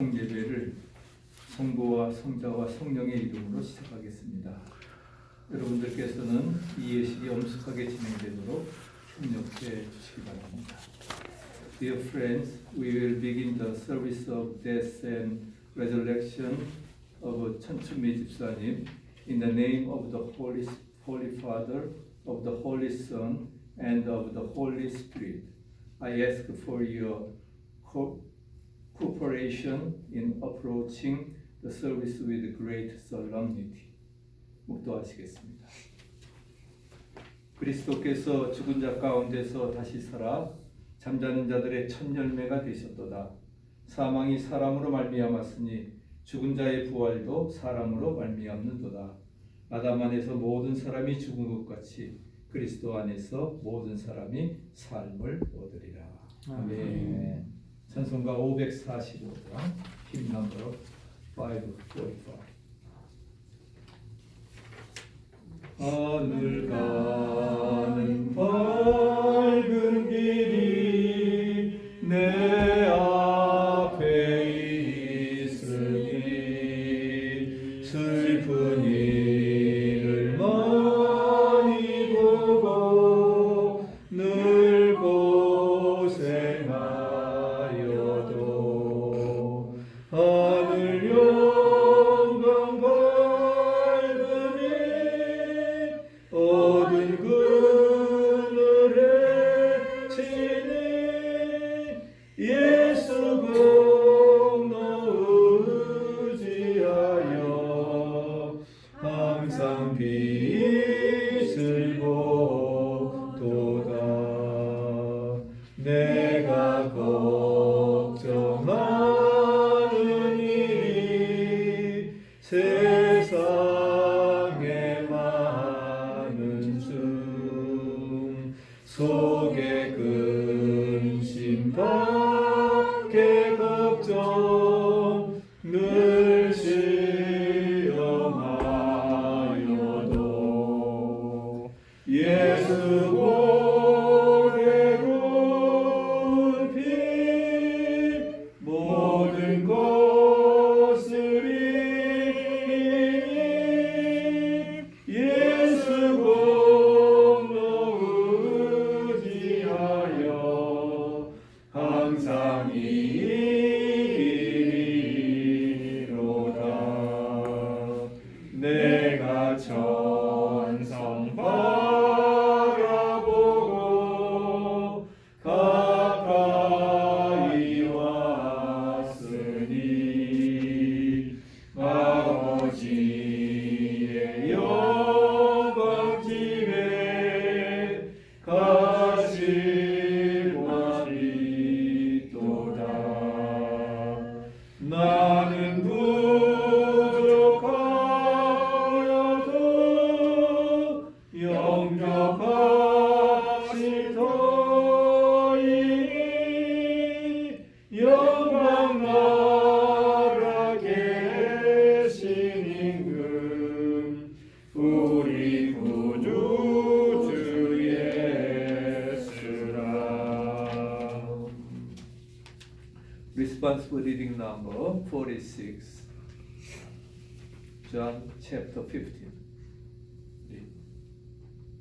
예배를 성부와 성자와 성령의 이름으로 시작하겠습니다. 여러분들께서는 이 예식이 엄숙하게 진행되도록 협력해 주시기 바랍니다. Dear friends, we will begin the service of death and resurrection of 천춘미 집사님 in the name of the Holy Father, of the Holy Son, and of the Holy Spirit. I ask for your cooperation in approaching the service with great solemnity. 묵도하시겠습니다. 그리스도께서 죽은 자 가운데서 다시 살아 잠자는 자들의 첫 열매가 되셨도다. 사망이 사람으로 말미암았으니 죽은 자의 부활도 사람으로 말미암는도다. 아담 안에서 모든 사람이 죽은 것 같이 그리스도 안에서 모든 사람이 삶을 얻으리라. 아멘. 찬송가 545장 힘 넘버 545. 하늘 가는 밝은 길이 내 앞에 있으니 슬픈 일을 많이 보고 늘 고생하여도 하늘 영광 밝으니 어두운 그늘에 치니 예수 공로 의지하여 항상 빛을 보도다. 내가 걱정하는 일이 세상에 많은 중 속에 근심 밖에 걱정 늘 시험하여도 예수 보배로운 피 모든 것을 이기니 예수 공로 의지하여 항상 이기리로다. 내가 천성 바라보고 가까이 왔으니 아버지의 영광 집에 가시고 싶도다. 나는 부족하여도 영접하실 터이니 영광 나라 계신 임금 우리 구주 주 예수라. Responsible reading number 46. John chapter 15.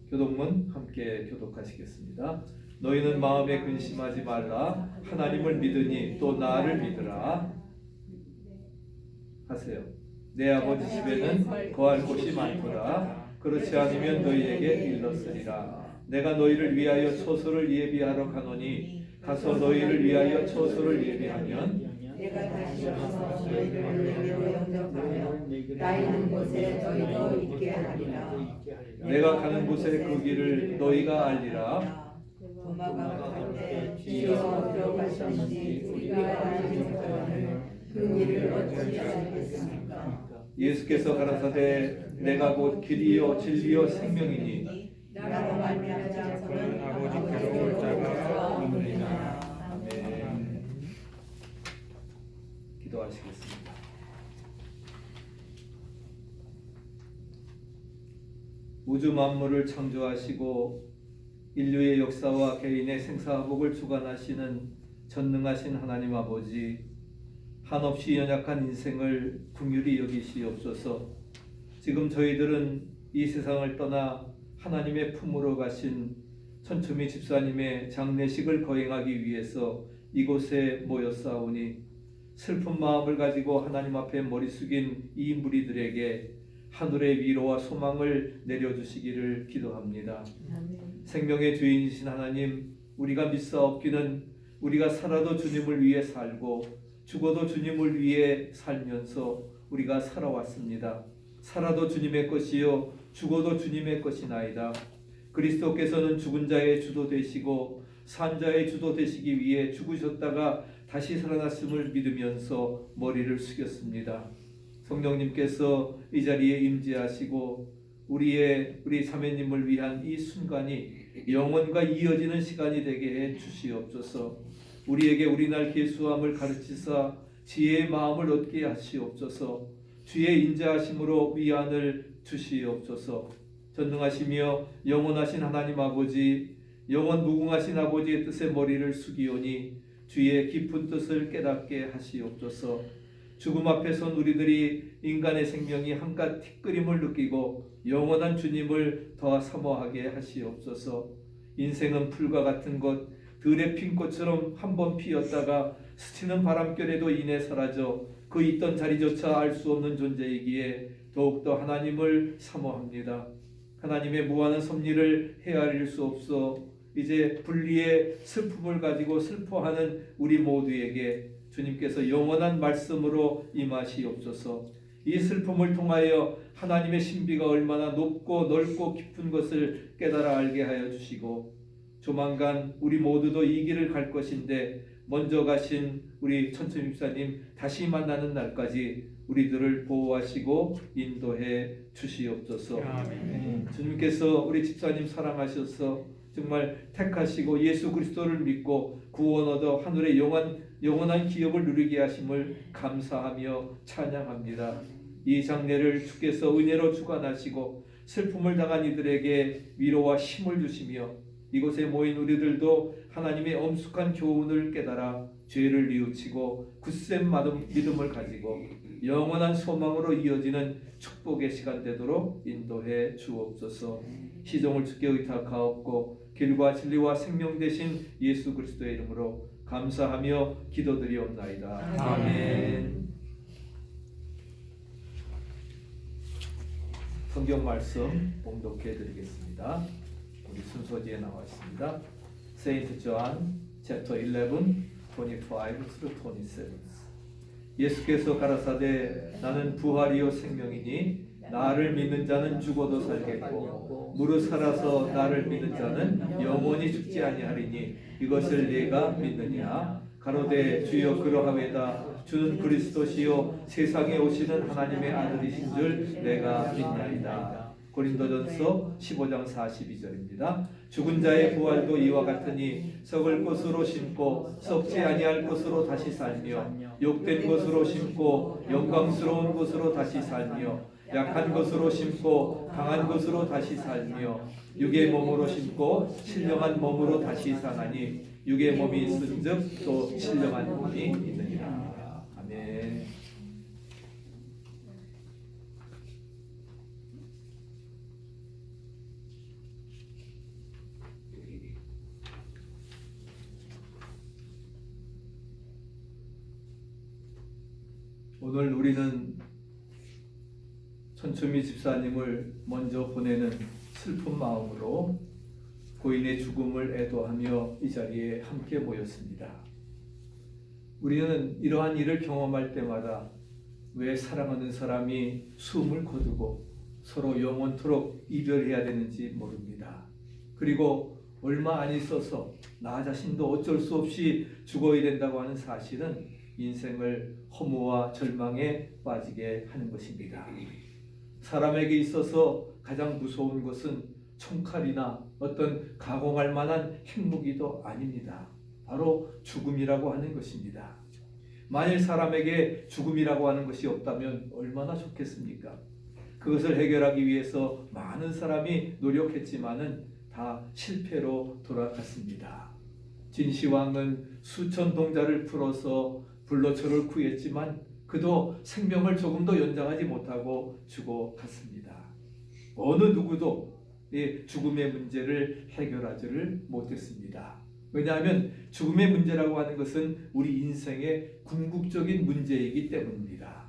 교독문 함께 교독하시겠습니다. 너희는 마음에 근심하지 말라. 하나님을 믿으니 또 나를 믿으라. 하세요. 내 아버지 집에는 거할 곳이 많도다. 그렇지 않으면 너희에게 일렀으리라. 내가 너희를 위하여 초소를 예비하러 가노니 가서 너희를 위하여 초소를 예비하면 내가 다시 와서 너희를 영접하며 나 있는 곳에 너희도 있게 하리라. 내가 가는 곳에 그 길을 너희가 알리라. 도마가 갈때 주여 들어가셨는지 우리가 알지 못하는 그 길을 어찌 알겠습니까? 예수께서 가라사대 내가 곧 길이요 진리요 생명이니 나로 말미암지 않고는 아버지께로 올 자가 없느니라. 아멘. 기도하시겠습니다. 우주 만물을 창조하시고 인류의 역사와 개인의 생사화복을 주관하시는 전능하신 하나님 아버지, 한없이 연약한 인생을 긍휼히 여기시옵소서. 지금 저희들은 이 세상을 떠나 하나님의 품으로 가신 천초미 집사님의 장례식을 거행하기 위해서 이곳에 모였사오니 슬픈 마음을 가지고 하나님 앞에 머리 숙인 이 무리들에게 하늘의 위로와 소망을 내려주시기를 기도합니다. 생명의 주인이신 하나님, 우리가 믿사옵기는 우리가 살아도 주님을 위해 살고 죽어도 주님을 위해 살면서 우리가 살아왔습니다. 살아도 주님의 것이요 죽어도 주님의 것이나이다. 그리스도께서는 죽은 자의 주도 되시고 산 자의 주도 되시기 위해 죽으셨다가 다시 살아났음을 믿으면서 머리를 숙였습니다. 성령님께서 이 자리에 임재하시고 우리 자매님을 위한 이 순간이 영원과 이어지는 시간이 되게 해 주시옵소서. 우리에게 우리날 계수함을 가르치사 지혜의 마음을 얻게 하시옵소서. 주의 인자하심으로 위안을 주시옵소서. 전능하시며 영원하신 하나님 아버지, 영원 무궁하신 아버지의 뜻에 머리를 숙이오니 주의 깊은 뜻을 깨닫게 하시옵소서. 죽음 앞에 선 우리들이 인간의 생명이 한갓 티끌임을 느끼고 영원한 주님을 더 사모하게 하시옵소서. 인생은 풀과 같은 것, 들의 핀 꽃처럼 한번 피었다가 스치는 바람결에도 인해 사라져 그 있던 자리조차 알 수 없는 존재이기에 더욱더 하나님을 사모합니다. 하나님의 무한한 섭리를 헤아릴 수 없어 이제 분리의 슬픔을 가지고 슬퍼하는 우리 모두에게 주님께서 영원한 말씀으로 임하시옵소서. 이 슬픔을 통하여 하나님의 신비가 얼마나 높고 넓고 깊은 것을 깨달아 알게 하여 주시고 조만간 우리 모두도 이 길을 갈 것인데 먼저 가신 우리 천천히 집사님 다시 만나는 날까지 우리들을 보호하시고 인도해 주시옵소서. 아멘. 주님께서 우리 집사님 사랑하셔서 정말 택하시고 예수 그리스도를 믿고 구원 얻어 하늘의 영원한 기업을 누리게 하심을 감사하며 찬양합니다. 이 장례를 주께서 은혜로 주관하시고 슬픔을 당한 이들에게 위로와 힘을 주시며 이곳에 모인 우리들도 하나님의 엄숙한 교훈을 깨달아 죄를 뉘우치고 굳센 믿음을 가지고 영원한 소망으로 이어지는 축복의 시간 되도록 인도해 주옵소서. 시종을 주께 의탁하옵고 길과 진리와 생명 되신 예수 그리스도의 이름으로 감사하며 기도드리옵나이다. 아멘. 성경 말씀 봉독해 드리겠습니다. 우리 순서지에 나와 있습니다. Saint John chapter 11, 25 through 27. 예수께서 가라사대 나는 부활이요 생명이니 나를 믿는 자는 죽어도 살겠고 무릇 살아서 나를 믿는 자는 영원히 죽지 아니하리니 이것을 네가 믿느냐? 가로되 주여 그러하외다. 주는 그리스도시요 세상에 오시는 하나님의 아들이신 줄 내가 믿나이다. 고린도전서 15장 42절입니다. 죽은 자의 부활도 이와 같으니 썩을 것으로 심고 썩지 아니할 것으로 다시 살며 욕된 것으로 심고 영광스러운 것으로 다시 살며 약한 것으로 심고 강한 것으로 다시 살며 육의 몸으로 심고 신령한 몸으로 다시 사나니 육의 몸이 있은즉 또 신령한 몸이 있느니라. 아멘. 오늘 우리는 천초미 집사님을 먼저 보내는 슬픈 마음으로 고인의 죽음을 애도하며 이 자리에 함께 모였습니다. 우리는 이러한 일을 경험할 때마다 왜 사랑하는 사람이 숨을 거두고 서로 영원토록 이별해야 되는지 모릅니다. 그리고 얼마 안 있어서 나 자신도 어쩔 수 없이 죽어야 된다고 하는 사실은 인생을 허무와 절망에 빠지게 하는 것입니다. 사람에게 있어서 가장 무서운 것은 총칼이나 어떤 가공할 만한 핵무기도 아닙니다. 바로 죽음이라고 하는 것입니다. 만일 사람에게 죽음이라고 하는 것이 없다면 얼마나 좋겠습니까? 그것을 해결하기 위해서 많은 사람이 노력했지만은 다 실패로 돌아갔습니다. 진시황은 수천 동자를 풀어서 불로 저를 구했지만 그도 생명을 조금 더 연장하지 못하고 죽어갔습니다. 어느 누구도 이 죽음의 문제를 해결하지를 못했습니다. 왜냐하면 죽음의 문제라고 하는 것은 우리 인생의 궁극적인 문제이기 때문입니다.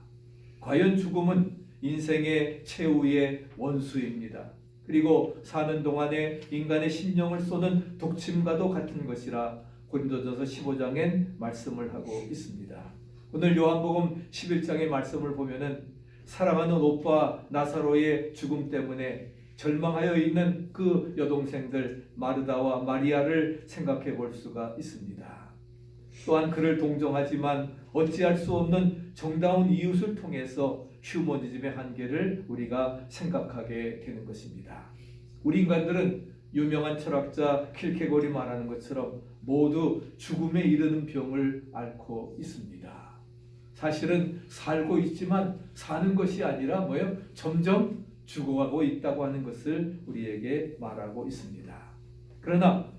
과연 죽음은 인생의 최후의 원수입니다. 그리고 사는 동안에 인간의 심령을 쏘는 독침과도 같은 것이라 고린도전서 15장엔 말씀을 하고 있습니다. 오늘 요한복음 11장의 말씀을 보면은 사랑하는 오빠 나사로의 죽음 때문에 절망하여 있는 그 여동생들 마르다와 마리아를 생각해 볼 수가 있습니다. 또한 그를 동정하지만 어찌할 수 없는 정다운 이웃을 통해서 휴머니즘의 한계를 우리가 생각하게 되는 것입니다. 우리 인간들은 유명한 철학자 킬케골이 말하는 것처럼 모두 죽음에 이르는 병을 앓고 있습니다. 사실은 살고 있지만 사는 것이 아니라 뭐예요? 점점 죽어가고 있다고 하는 것을 우리에게 말하고 있습니다. 그러나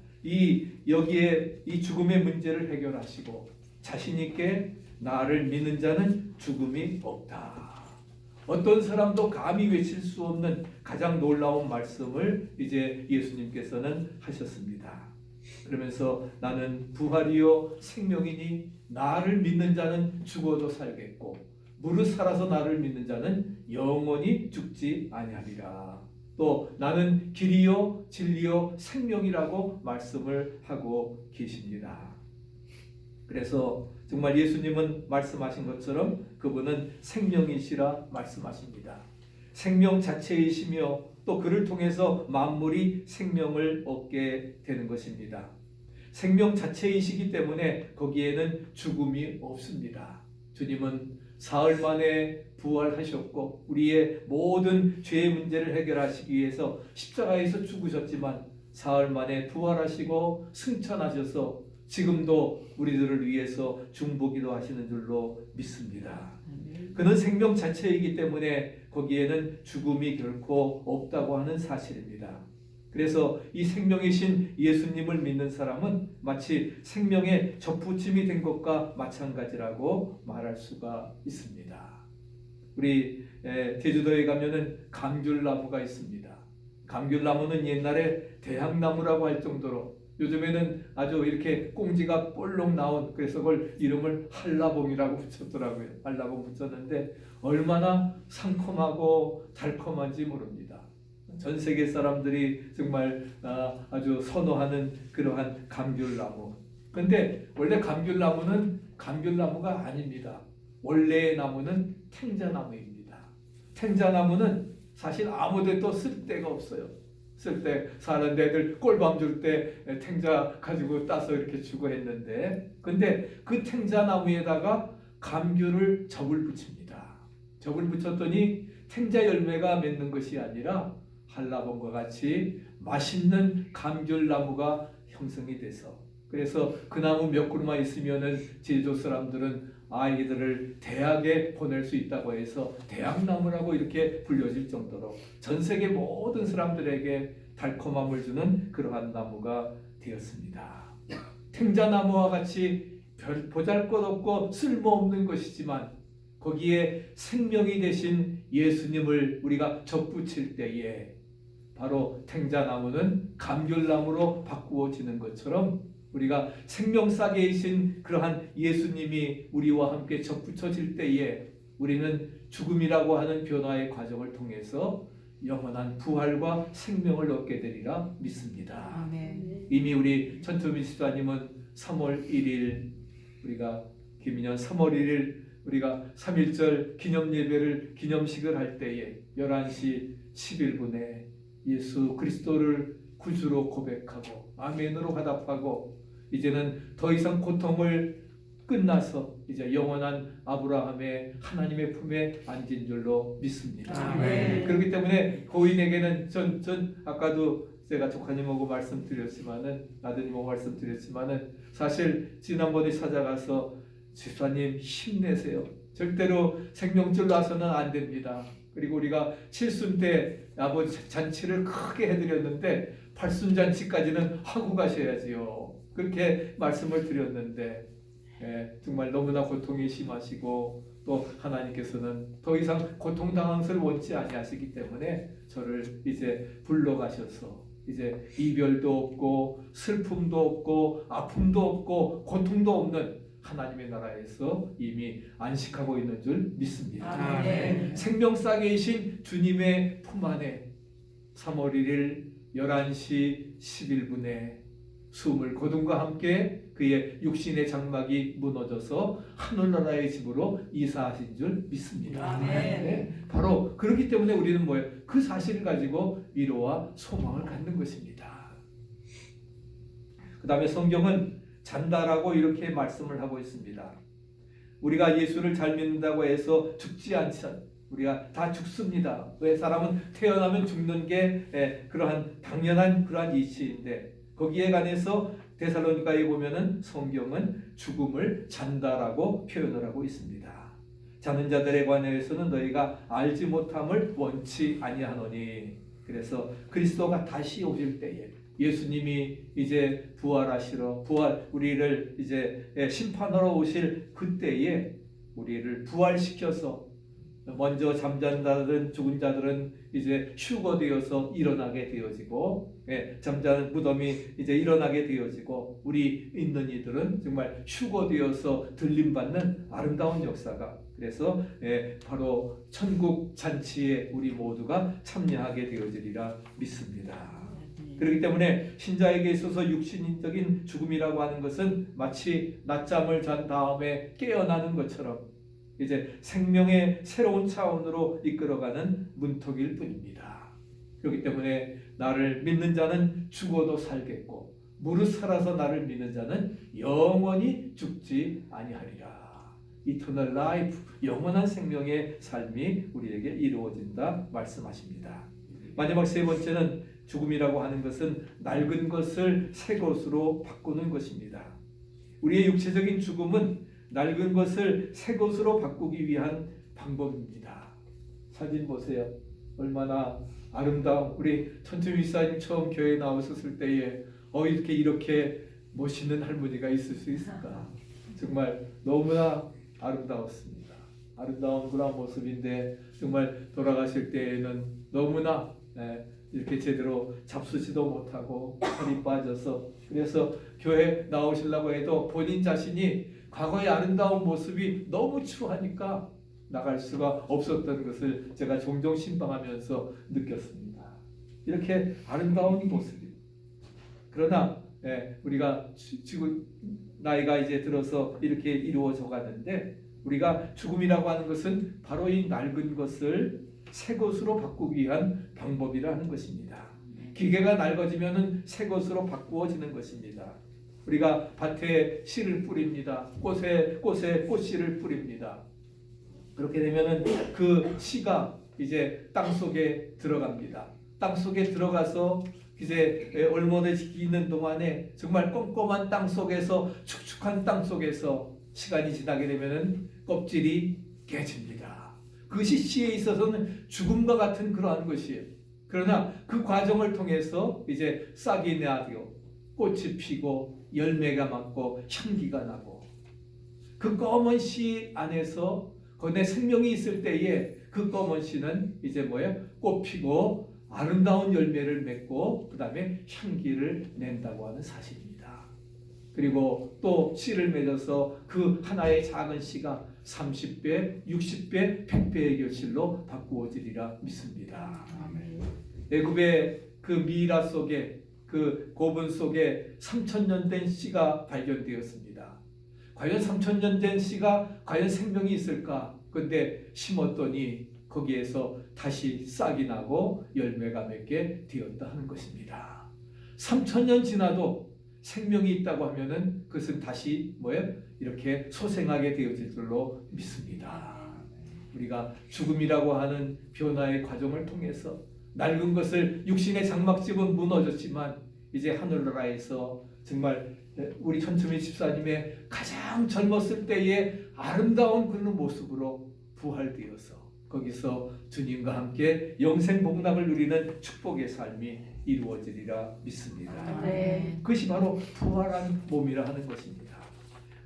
여기에 이 죽음의 문제를 해결하시고 자신 있게 나를 믿는 자는 죽음이 없다. 어떤 사람도 감히 외칠 수 없는 가장 놀라운 말씀을 이제 예수님께서는 하셨습니다. 그러면서 나는 부활이요 생명이니 나를 믿는 자는 죽어도 살겠고 무릇 살아서 나를 믿는 자는 영원히 죽지 아니하리라. 또 나는 길이요 진리요 생명이라고 말씀을 하고 계십니다. 그래서 정말 예수님은 말씀하신 것처럼 그분은 생명이시라 말씀하십니다. 생명 자체이시며 또 그를 통해서 만물이 생명을 얻게 되는 것입니다. 생명 자체이시기 때문에 거기에는 죽음이 없습니다. 주님은 사흘 만에 부활하셨고 우리의 모든 죄의 문제를 해결하시기 위해서 십자가에서 죽으셨지만 사흘 만에 부활하시고 승천하셔서 지금도 우리들을 위해서 중보기도 하시는 줄로 믿습니다. 그는 생명 자체이기 때문에 거기에는 죽음이 결코 없다고 하는 사실입니다. 그래서 이 생명이신 예수님을 믿는 사람은 마치 생명의 접붙임이 된 것과 마찬가지라고 말할 수가 있습니다. 우리 제주도에 가면은 감귤나무가 있습니다. 감귤나무는 옛날에 대학나무라고 할 정도로 요즘에는 아주 이렇게 꽁지가 볼록 나온 그래서 그걸 이름을 한라봉이라고 붙였더라고요. 한라봉 붙였는데 얼마나 상콤하고 달콤한지 모릅니다. 전 세계 사람들이 정말 아주 선호하는 그러한 감귤나무. 근데 원래 감귤나무는 감귤나무가 아닙니다. 원래의 나무는 탱자나무입니다. 탱자나무는 사실 아무데도 쓸 데가 없어요. 쓸 때 사는 데들 꿀밤 줄 때 탱자 가지고 따서 이렇게 주고 했는데 근데 그 탱자나무에다가 감귤을 접을 붙입니다. 접을 붙였더니 탱자 열매가 맺는 것이 아니라 한라봉과 같이 맛있는 감귤나무가 형성이 돼서 그래서 그 나무 몇 그루만 있으면은 제주도 사람들은 아이들을 대학에 보낼 수 있다고 해서 대학나무라고 이렇게 불려질 정도로 전 세계 모든 사람들에게 달콤함을 주는 그러한 나무가 되었습니다. 탱자나무와 같이 별 보잘것없고 쓸모없는 것이지만 거기에 생명이 되신 예수님을 우리가 접붙일 때에 바로 탱자나무는 감귤나무로 바꾸어지는 것처럼 우리가 생명사계이신 그러한 예수님이 우리와 함께 접붙여질 때에 우리는 죽음이라고 하는 변화의 과정을 통해서 영원한 부활과 생명을 얻게 되리라 믿습니다. 아멘. 이미 우리 천투민 집사님은 3월 1일 우리가 김인년 3월 1일 우리가 3.1절 기념예배를 기념식을 할 때에 11시 11분에 예수 그리스도를 구주로 고백하고 아멘으로 화답하고 이제는 더 이상 고통을 끝나서 이제 영원한 아브라함의 하나님의 품에 앉은 줄로 믿습니다. 아멘. 그렇기 때문에 고인에게는 전 아까도 제가 조카님하고 말씀드렸지만은 아드님하고 말씀드렸지만은 사실 지난번에 찾아가서 집사님 힘내세요. 절대로 생명줄 놔서는 안 됩니다. 그리고 우리가 칠순 때 아버지 잔치를 크게 해드렸는데 팔순 잔치까지는 하고 가셔야지요. 그렇게 말씀을 드렸는데 정말 너무나 고통이 심하시고 또 하나님께서는 더 이상 고통당한 것을 원치 아니하시기 때문에 저를 이제 불러가셔서 이제 이별도 없고 슬픔도 없고 아픔도 없고 고통도 없는 하나님의 나라에서 이미 안식하고 있는 줄 믿습니다. 아멘. 생명싸개이신 주님의 품 안에 3월 1일 11시 11분에 숨을 거둠과 함께 그의 육신의 장막이 무너져서 하늘나라의 집으로 이사하신 줄 믿습니다. 아멘. 바로 그렇기 때문에 우리는 뭐예요? 그 사실을 가지고 위로와 소망을 갖는 것입니다. 그 다음에 성경은 잔다라고 이렇게 말씀을 하고 있습니다. 우리가 예수를 잘 믿는다고 해서 죽지 않죠. 우리가 다 죽습니다. 왜? 사람은 태어나면 죽는 게 그러한 당연한 그러한 이치인데 거기에 관해서 데살로니가에 보면은 성경은 죽음을 잔다라고 표현을 하고 있습니다. 자는 자들에 관해서는 너희가 알지 못함을 원치 아니하노니. 그래서 그리스도가 다시 오실 때에 예수님이 이제 부활하시러 우리를 이제 심판하러 오실 그때에 우리를 부활시켜서 먼저 잠잔 자들은 죽은 자들은 이제 휴거되어서 일어나게 되어지고 잠자는 무덤이 이제 일어나게 되어지고 우리 있는 이들은 정말 휴거되어서 들림받는 아름다운 역사가 그래서 바로 천국 잔치에 우리 모두가 참여하게 되어지리라 믿습니다. 그렇기 때문에 신자에게 있어서 육신적인 죽음이라고 하는 것은 마치 낮잠을 잔 다음에 깨어나는 것처럼 이제 생명의 새로운 차원으로 이끌어가는 문턱일 뿐입니다. 그렇기 때문에 나를 믿는 자는 죽어도 살겠고 무릇 살아서 나를 믿는 자는 영원히 죽지 아니하리라. 이터널 라이프, 영원한 생명의 삶이 우리에게 이루어진다 말씀하십니다. 마지막 세 번째는 죽음이라고 하는 것은 낡은 것을 새 것으로 바꾸는 것입니다. 우리의 육체적인 죽음은 낡은 것을 새 것으로 바꾸기 위한 방법입니다. 사진 보세요. 얼마나 아름다운 우리 천주미 사님 처음 교회에 나오셨을 때에 이렇게 멋있는 할머니가 있을 수 있을까? 정말 너무나 아름다웠습니다. 아름다운 그런 모습인데 정말 돌아가실 때에는 너무나 이렇게 제대로 잡수지도 못하고 살이 빠져서 그래서 교회 나오시려고 해도 본인 자신이 과거의 아름다운 모습이 너무 추하니까 나갈 수가 없었던 것을 제가 종종 신방하면서 느꼈습니다. 이렇게 아름다운 모습이 그러나 우리가 지금 나이가 이제 들어서 이렇게 이루어져 가는데 우리가 죽음이라고 하는 것은 바로 이 낡은 것을 새 것으로 바꾸기 위한 방법이라는 것입니다. 기계가 낡아지면은 새 것으로 바꾸어지는 것입니다. 우리가 밭에 씨를 뿌립니다. 꽃에 꽃씨를 뿌립니다. 그렇게 되면은 그 씨가 이제 땅 속에 들어갑니다. 땅 속에 들어가서 이제 얼머져지는 동안에 정말 꼼꼼한 땅 속에서 축축한 땅 속에서 시간이 지나게 되면은 껍질이 깨집니다. 그것이 씨에 있어서는 죽음과 같은 그러한 것이에요. 그러나 그 과정을 통해서 이제 싹이 나고 꽃이 피고 열매가 맺고 향기가 나고 그 검은 씨 안에서 내 생명이 있을 때에 그 검은 씨는 이제 꽃 피고 아름다운 열매를 맺고 그 다음에 향기를 낸다고 하는 사실입니다. 그리고 또 씨를 맺어서 그 하나의 작은 씨가 30배, 60배, 100배의 결실로 바꾸어지리라 믿습니다. 애굽의 그 미라 속에 그 고분 속에 3000년 된 씨가 발견되었습니다. 과연 3000년 된 씨가 과연 생명이 있을까? 근데 심었더니 거기에서 다시 싹이 나고 열매가 맺게 되었다 하는 것입니다. 3000년 지나도 생명이 있다고 하면은 그것은 다시 이렇게 소생하게 되어질 줄로 믿습니다. 우리가 죽음이라고 하는 변화의 과정을 통해서 낡은 것을 육신의 장막집은 무너졌지만 이제 하늘나라에서 정말 우리 천추미 집사님의 가장 젊었을 때의 아름다운 그런 모습으로 부활되어서 거기서 주님과 함께 영생 복락을 누리는 축복의 삶이 이루어지리라 믿습니다. 네. 그것이 바로 부활한 몸이라 하는 것입니다.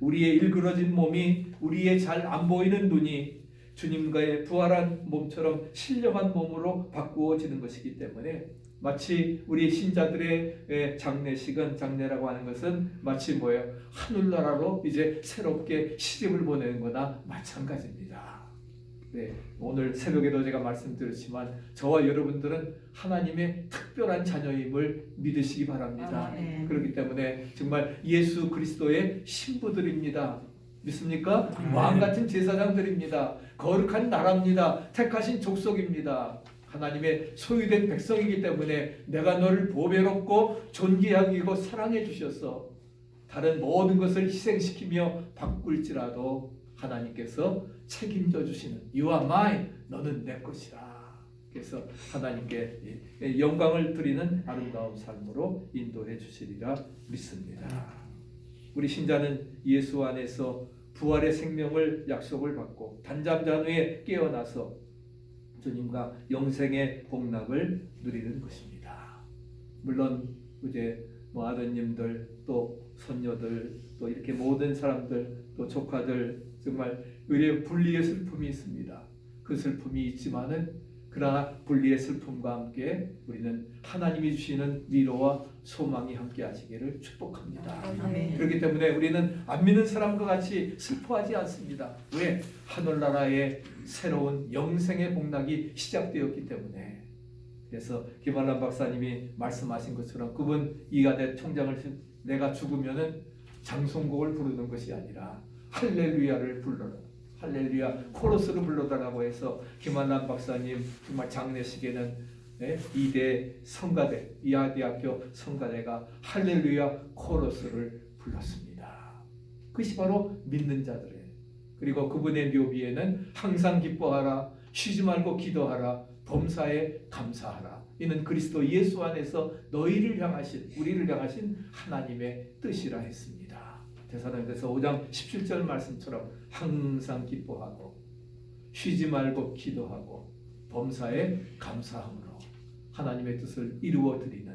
우리의 일그러진 몸이, 우리의 잘 안 보이는 눈이 주님과의 부활한 몸처럼 신령한 몸으로 바꾸어지는 것이기 때문에 마치 우리 신자들의 장례식은, 장례라고 하는 것은 마치 뭐예요? 하늘나라로 이제 새롭게 시집을 보내는 거나 마찬가지입니다. 네, 오늘 새벽에도 제가 말씀드렸지만 저와 여러분들은 하나님의 특별한 자녀임을 믿으시기 바랍니다. 아멘. 그렇기 때문에 정말 예수 그리스도의 신부들입니다. 믿습니까? 왕같은 제사장들입니다. 거룩한 나라입니다. 택하신 족속입니다. 하나님의 소유된 백성이기 때문에 내가 너를 보배롭고 존귀하고 사랑해 주셔서 다른 모든 것을 희생시키며 바꿀지라도 하나님께서 책임져 주시는 You are mine, 너는 내 것이라. 그래서 하나님께 영광을 드리는 아름다운 삶으로 인도해 주시리라 믿습니다. 우리 신자는 예수 안에서 부활의 생명을 약속을 받고 단잠잔후에 깨어나서 주님과 영생의 복락을 누리는 것입니다. 물론 이제 아드님들 또 손녀들 또 이렇게 모든 사람들 또 조카들 정말 의례 분리의 슬픔이 있습니다. 그 슬픔이 있지만은 그러나 분리의 슬픔과 함께 우리는 하나님이 주시는 위로와 소망이 함께 하시기를 축복합니다. 아멘. 그렇기 때문에 우리는 안 믿는 사람과 같이 슬퍼하지 않습니다. 왜? 하늘나라의 새로운 영생의 복락이 시작되었기 때문에. 그래서 김한란 박사님이 말씀하신 것처럼 그분 이가대 총장을 내가 죽으면은 장송곡을 부르는 것이 아니라 할렐루야를 불러라. 할렐루야 코러스를 불러달라고 해서 김한란 박사님 정말 장례식에는 2대 성가대, 이하대학교 성가대가 할렐루야 코러스를 불렀습니다. 그것이 바로 믿는 자들의, 그리고 그분의 묘비에는 항상 기뻐하라, 쉬지 말고 기도하라, 범사에 감사하라. 이는 그리스도 예수 안에서 너희를 향하신, 우리를 향하신 하나님의 뜻이라 했습니다. 데살로니가서 5장 17절 말씀처럼 항상 기뻐하고 쉬지 말고 기도하고 범사에 감사함으로 하나님의 뜻을 이루어 드리는,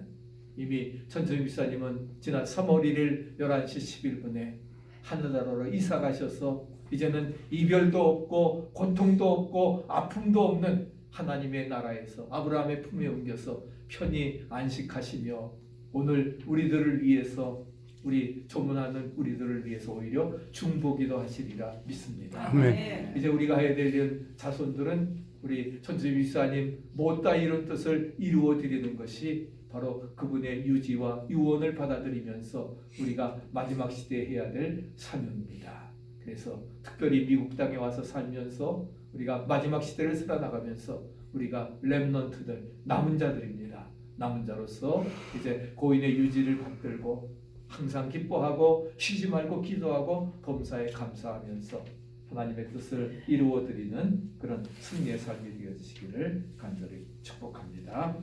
이미 천정희 목사님은 지난 3월 1일 11시 11분에 하늘나라로 이사 가셔서 이제는 이별도 없고 고통도 없고 아픔도 없는 하나님의 나라에서 아브라함의 품에 옮겨서 편히 안식하시며 오늘 우리들을 위해서, 우리 조문하는 우리들을 위해서 오히려 중보기도 하시리라 믿습니다. 아멘. 이제 우리가 해야 될 일, 자손들은 우리 천주의 위사님 못다 이룬 뜻을 이루어 드리는 것이 바로 그분의 유지와 유언을 받아들이면서 우리가 마지막 시대에 해야 될 사명입니다. 그래서 특별히 미국 땅에 와서 살면서 우리가 마지막 시대를 살아나가면서 우리가 렘넌트들, 남은 자들입니다. 남은 자로서 이제 고인의 유지를 받들고 항상 기뻐하고 쉬지 말고 기도하고 범사에 감사하면서 하나님의 뜻을 이루어 드리는 그런 승리의 삶이 되어지시기를 간절히 축복합니다.